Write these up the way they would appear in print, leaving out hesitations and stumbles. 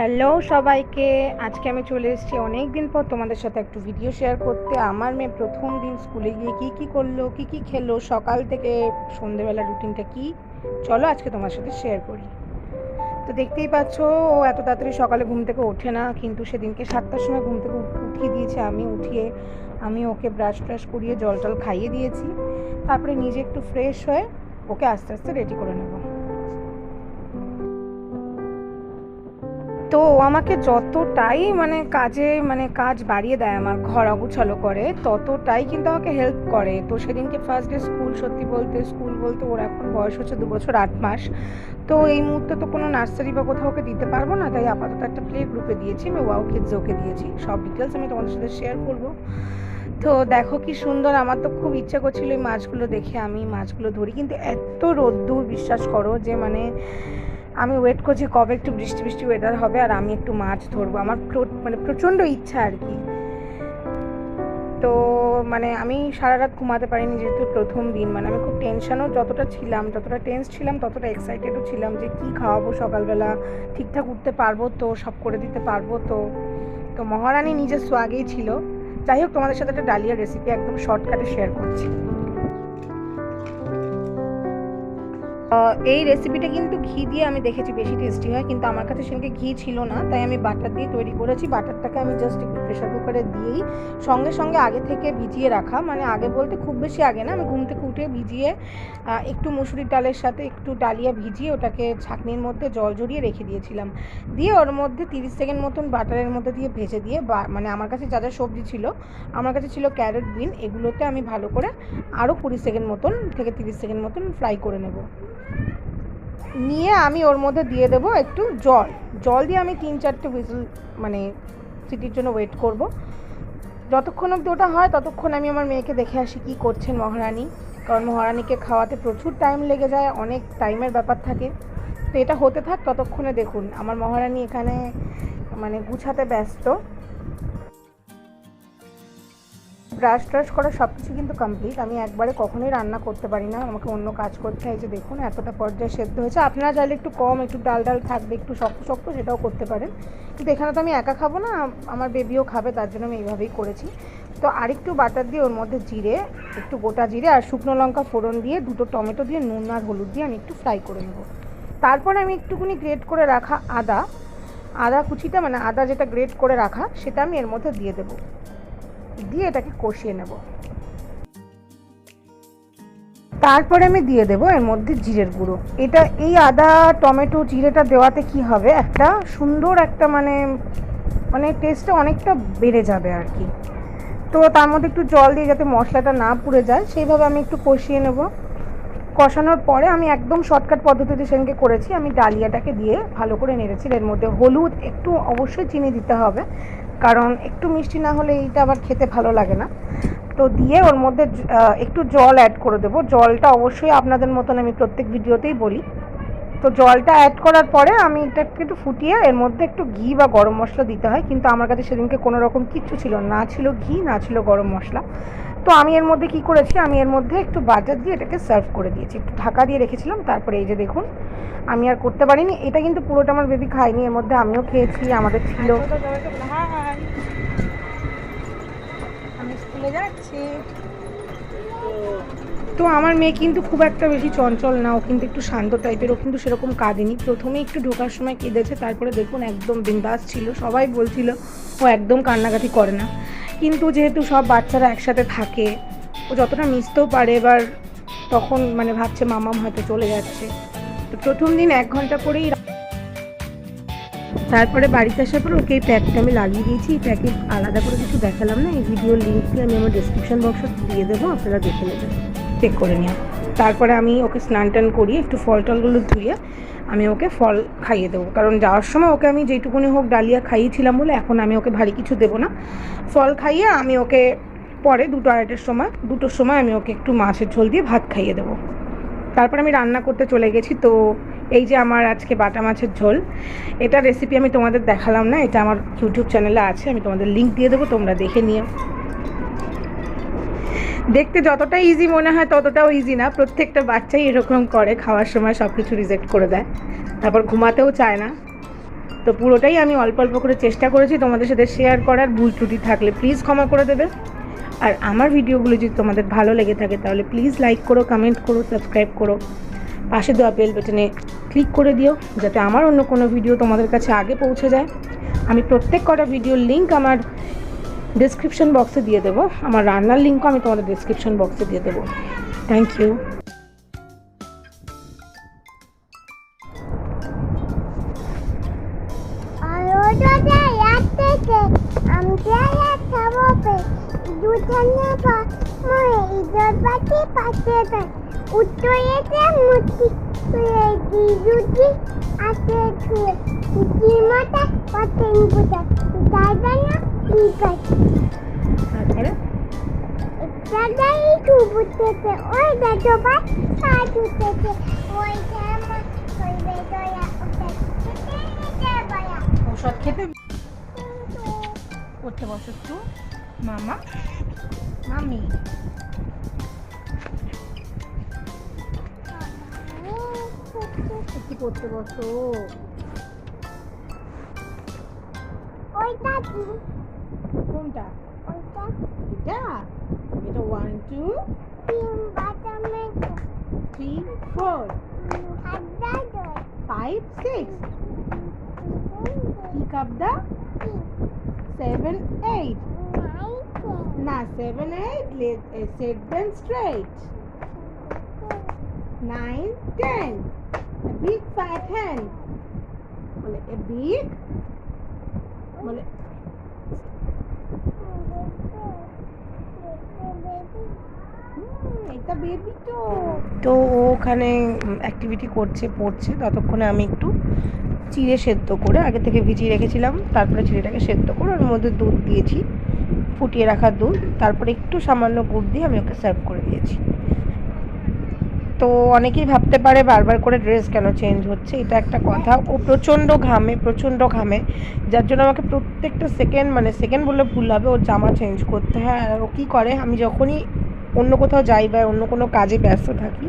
Hello সবাইকে, আজকে আমি চলে এসেছি অনেক দিন পর তোমাদের সাথে একটু ভিডিও শেয়ার করতে। আমার মেয়ে প্রথম দিন স্কুলে গিয়ে কী করলো, কী খেলো, সকাল থেকে সন্ধেবেলা রুটিনটা কী, চলো আজকে তোমার সাথে শেয়ার করি। তো দেখতেই পাচ্ছ, ও এত তাড়াতাড়ি সকালে ঘুম থেকে ওঠে না, কিন্তু সেদিনকে 7টার সময় ঘুম থেকে উঠিয়ে দিয়েছে। আমি ওকে ব্রাশ করিয়ে জল টল খাইয়ে দিয়েছি। তারপরে নিজে একটু ফ্রেশ হয়ে ওকে আস্তে আস্তে রেডি করে নেব। তো আমাকে যতটাই কাজ বাড়িয়ে দেয়, আমার ঘর অগুছালো করে, ততটাই কিন্তু আমাকে হেল্প করে। তো সেদিনকে ফার্স্ট ডে স্কুল, সত্যি বলতে স্কুল বলতে ওর এখন বয়স হচ্ছে 2 বছর 8 মাস। তো এই মুহূর্তে তো কোনো নার্সারি বা কোথাও ওকে দিতে পারবো না, তাই আপাতত একটা প্লে গ্রুপে দিয়েছি। আমি ওয়াও কিডস ওকে দিয়েছি। সব ডিটেলস আমি তোমাদের সাথে শেয়ার করবো। তো দেখো কি সুন্দর, আমার তো খুব ইচ্ছা করছিল এই মাছগুলো দেখে আমি মাছগুলো ধরি, কিন্তু এত রোদ্দুর, বিশ্বাস করো যে আমি ওয়েট করছি কবে একটু বৃষ্টি ওয়েদার হবে আর আমি একটু মাছ ধরবো। আমার প্রচণ্ড ইচ্ছা আর কি। তো আমি সারা রাত ঘুমাতে পারিনি, যেহেতু প্রথম দিন। আমি খুব টেনশনও যতটা টেন্স ছিলাম, ততটা এক্সাইটেডও ছিলাম যে কি খাওয়াবো সকালবেলা, ঠিকঠাক উঠতে পারবো তো, সব করে দিতে পারবো তো। তো মহারানী নিজের সোয়াগেই ছিল। যাই হোক, তোমাদের সাথে একটা ডালিয়ার রেসিপি একদম শর্টকাটে শেয়ার করছি। এই রেসিপিটা কিন্তু ঘি দিয়ে আমি দেখেছি বেশি টেস্টি হয়, কিন্তু আমার কাছে সেদিনকে ঘি ছিল না, তাই আমি বাটার দিয়ে তৈরি করেছি। বাটারটাকে আমি জাস্ট একটু প্রেশার কুকারে দিয়েই সঙ্গে আগে থেকে ভিজিয়ে রাখা, আগে বলতে খুব বেশি আগে না, আমি ঘুম থেকে উঠে ভিজিয়ে একটু মুসুরির ডালের সাথে একটু ডালিয়া ভিজিয়ে ওটাকে ছাঁকনির মধ্যে জল জড়িয়ে রেখে দিয়েছিলাম। দিয়ে ওর মধ্যে 30 সেকেন্ড মতন বাটারের মধ্যে দিয়ে ভেজে দিয়ে আমার কাছে যা যা সবজি ছিল, আমার কাছে ছিল ক্যারট, বিন, এগুলোতে আমি ভালো করে আরও 20 সেকেন্ড মতন থেকে 30 সেকেন্ড মতন ফ্রাই করে নেব। নিয়ে আমি ওর মধ্যে দিয়ে দেবো একটু জল দিয়ে আমি 3-4টে হুইসেল সিটির জন্য ওয়েট করব। যতক্ষণ অবধি ওটা হয় ততক্ষণ আমি আমার মেয়েকে দেখে আসি কী করছেন মহারানী, কারণ মহারানীকে খাওয়াতে প্রচুর টাইম লেগে যায়, অনেক টাইমের ব্যাপার থাকে। তো এটা হতে থাক, ততক্ষণে দেখুন আমার মহারানী এখানে গুছাতে ব্যস্ত। ব্রাশ করা সব কিছু কিন্তু কমপ্লিট। আমি একবারে কখনোই রান্না করতে পারি না, আমাকে অন্য কাজ করতে হয়। যে দেখুন এতটা পর্যায়ে সেদ্ধ হয়েছে। আপনারা চাইলে একটু কম, একটু ডাল থাকবে, একটু শক্ত সেটাও করতে পারেন, কিন্তু এখানে তো আমি একা খাবো না, আমার বেবিও খাবে, তার জন্য আমি এইভাবেই করেছি। তো আরেকটু বাটার দিয়ে ওর মধ্যে জিরে, একটু গোটা জিরে আর শুকনো লঙ্কা ফোড়ন দিয়ে, 2টো টমেটো দিয়ে, নুন আর হলুদ দিয়ে আমি একটু ফ্রাই করে নেব। তারপরে আমি একটুখানি গ্রেট করে রাখা আদা কুচিটা, আদা যেটা গ্রেট করে রাখা, সেটা আমি এর মধ্যে দিয়ে দেবো, দিয়ে এটাকে কষিয়ে নেব। তারপরে আমি দিয়ে দেবো এর মধ্যে জিরের গুঁড়ো। এই আদা টমেটো জিরেটা দেওয়াতে কি হবে, একটা সুন্দর একটা টেস্টটা অনেকটা বেড়ে যাবে আর কি। তো তার মধ্যে একটু জল দিয়ে, যাতে মশলাটা না পুড়ে যায়, সেইভাবে আমি একটু কষিয়ে নেব। কষানোর পরে আমি একদম শর্টকাট পদ্ধতিতে সেদিনকে করেছি, আমি ডালিয়াটাকে দিয়ে ভালো করে নেড়েছি। এর মধ্যে হলুদ, একটু অবশ্যই চিনি দিতে হবে, কারণ একটু মিষ্টি না হলে এইটা আবার খেতে ভালো লাগে না। তো দিয়ে ওর মধ্যে একটু জল অ্যাড করে দেবো। জলটা অবশ্যই আপনাদের মতন আমি প্রত্যেক ভিডিওতেই বলি। তো জলটা অ্যাড করার পরে আমি এটাকে একটু ফুটিয়ে এর মধ্যে একটু ঘি বা গরম মশলা দিতে হয়, কিন্তু আমার কাছে সেদিনকে কোনো রকম কিচ্ছু ছিল না, ছিল ঘি না ছিল গরম মশলা। তো আমি এর মধ্যে কি করেছি, আমি এর মধ্যে একটু বাটার দিয়ে এটাকে সার্ভ করে দিয়েছি, একটু ঢাকা দিয়ে রেখেছিলাম। তারপরে এই যে দেখুন, আমি আর করতে পারিনি, এটা কিন্তু পুরোটা আমার বেবি খায়নি, এর মধ্যে আমিও খেয়েছি, আমাদের ছিল। আমি স্কুলে যাচ্ছি। তো আমার মেয়ে কিন্তু খুব একটা বেশি চঞ্চল না, ও কিন্তু একটু শান্ত টাইপের, ও কিন্তু সেরকম কাঁদেনি। প্রথমে একটু ঢোকার সময় কেঁদেছে, তারপরে দেখুন একদম বিন্দাস ছিল। সবাই বলছিল ও একদম কান্নাকাটি করে না, কিন্তু যেহেতু সব বাচ্চারা একসাথে থাকে, ও যতটা মিশতেও পারে, এবার তখন ভাবছে মামাম হয়তো চলে যাচ্ছে। তো প্রথম দিন 1 ঘন্টা করেই, তারপরে বাড়িতে আসার পর ওকে এই প্যাকটা আমি লাগিয়ে দিয়েছি। এই প্যাকে আলাদা করে কিছু দেখালাম না, এই ভিডিওর লিঙ্কটি আমি আমার ডেসক্রিপশন বক্সে দিয়ে দেবো, আপনারা দেখে নেবেন, চেক করে নিও। তারপরে আমি ওকে স্নান টান করিয়ে একটু ফল টলগুলো ধুয়ে আমি ওকে ফল খাইয়ে দেবো, কারণ যাওয়ার সময় ওকে আমি যেইটুকুনি হোক ডালিয়া খাইয়েছিলাম বলে এখন আমি ওকে ভারী কিছু দেবো না। ফল খাইয়ে আমি ওকে পরে 2-2:30 সময় আমি ওকে একটু মাছের ঝোল দিয়ে ভাত খাইয়ে দেবো। তারপর আমি রান্না করতে চলে গেছি। তো এই যে আমার আজকে বাটা মাছের ঝোল, এটা রেসিপি আমি তোমাদের দেখালাম না, এটা আমার ইউটিউব চ্যানেলে আছে, আমি তোমাদের লিঙ্ক দিয়ে দেবো, তোমরা দেখে নিও। দেখতে যতটা ইজি মনে হয় ততটাও ইজি না, প্রত্যেকটা বাচ্চাই এরকম করে, খাওয়ার সময় সব কিছু রিজেক্ট করে দেয়, তারপর ঘুমাতেও চায় না। তো পুরোটাই আমি অল্প অল্প করে চেষ্টা করেছি তোমাদের সাথে শেয়ার করার, ভুল ত্রুটি থাকলে প্লিজ ক্ষমা করে দেবে। আর আমার ভিডিওগুলো যদি তোমাদের ভালো লেগে থাকে তাহলে প্লিজ লাইক করো, কমেন্ট করো, সাবস্ক্রাইব করো, পাশে দেওয়া বেল বাটনে ক্লিক করে দিও যাতে আমার অন্য কোনো ভিডিও তোমাদের কাছে আগে পৌঁছে যায়। আমি প্রত্যেক কটা ভিডিওর লিঙ্ক আমার ডেসক্রিপশন বক্সে দিয়ে দেবো, আমার রান্নার লিঙ্কও আমি তোমাদের ডেসক্রিপশন বক্সে দিয়ে দেবো। Thank you. তারপরে ওষুধ খেতে করতে বসো একটু মামা মামি। একটু করতে বসো। কোনটা? এটা এটা 1 2 3 4 5 6 pick up the 7 8 না 7 8 let's set them straight 9 10 a big fat hand বলে a big বলে এটা বেবি তো ওখানে অ্যাক্টিভিটি করছে, পড়ছে, ততক্ষণে আমি একটু চিড়ে সেদ্ধ করে আগে থেকে ভিজিয়ে রেখেছিলাম, তারপরে চিড়েটাকে সেদ্ধ করে ওর মধ্যে দুধ দিয়েছি, ফুটিয়ে রাখা দুধ, তারপরে একটু সামান্য গুড় দিয়ে আমি ওকে সার্ভ করে দিয়েছি। তো অনেকেই ভাবতে পারে বারবার করে ড্রেস কেন চেঞ্জ হচ্ছে, এটা একটা কথা। ও প্রচণ্ড ঘামে, যার জন্য আমাকে প্রত্যেকটা সেকেন্ড বললে ভুল হবে, ওর জামা চেঞ্জ করতে হয়। আর ও কী করে, আমি যখনই অন্য কোথাও যাই বা অন্য কোনো কাজে ব্যস্ত থাকি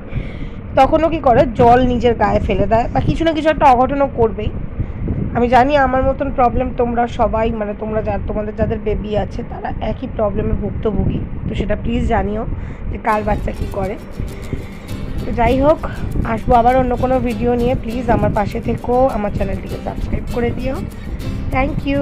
তখনও কী করে জল নিজের গায়ে ফেলে দেয় বা কিছু না কিছু একটা অঘটনও করবেই। আমি জানি আমার মতন প্রবলেম তোমরা সবাই তোমাদের যাদের বেবি আছে তারা একই প্রবলেমে ভুক্তভোগী। তো সেটা প্লিজ জানিও যে কার বাচ্চা কী করে। তো যাই হোক, আসবো আবার অন্য কোনো ভিডিও নিয়ে। প্লিজ আমার পাশে থেকো, আমার চ্যানেলটিকে সাবস্ক্রাইব করে দিও। Thank you.